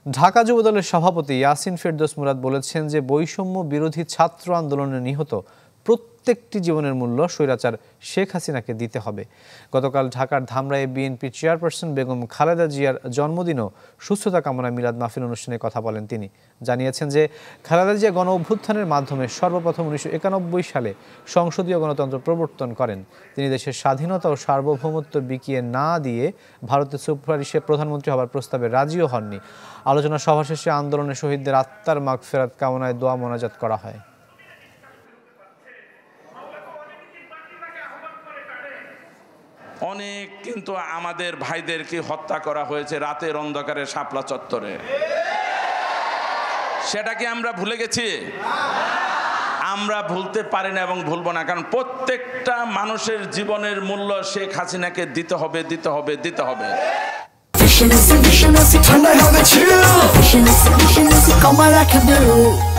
ঢাকা যুবদলের সভাপতি ইয়াসিন ফেরদৌস মুরাদ বলেছেন যে বৈষম্য বিরোধী ছাত্র আন্দোলনে নিহত প্রত্যেকটি জীবনের মূল্য স্বৈরাচার শেখ হাসিনাকে দিতে হবে। গতকাল ঢাকার ধামরায়ে বিএনপি চেয়ারপারসন বেগম খালেদা জিয়ার জন্মদিন ও সুস্থতা কামনায় মিলাদ মাহফিল অনুষ্ঠানে কথা বলেন তিনি। জানিয়েছেন যে খালেদা জিয়া গণ অভ্যুত্থানের মাধ্যমে সর্বপ্রথম 1991 সালে সংসদীয় গণতন্ত্র প্রবর্তন করেন। তিনি দেশের স্বাধীনতা ও সার্বভৌমত্ব বিকিয়ে না দিয়ে ভারতের সুপারিশে প্রধানমন্ত্রী হবার প্রস্তাবে রাজিও হননি। আলোচনা সভা শেষে আন্দোলনের শহীদদের আত্মার মাগফিরাত কামনায় দোয়া মোনাজাত করা হয়। অনেক কিন্তু আমাদের ভাইদেরকে হত্যা করা হয়েছে রাতের অন্ধকারে শাপলা চত্বরে। সেটা কি আমরা ভুলে গেছি? আমরা ভুলতে পারি না এবং ভুলবো না, কারণ প্রত্যেকটা মানুষের জীবনের মূল্য শেখ হাসিনাকে দিতে হবে, দিতে হবে, দিতে হবে। Vision is a vision, ঠান্ডায় হবে chill. Vision is a vision, come on, I can do.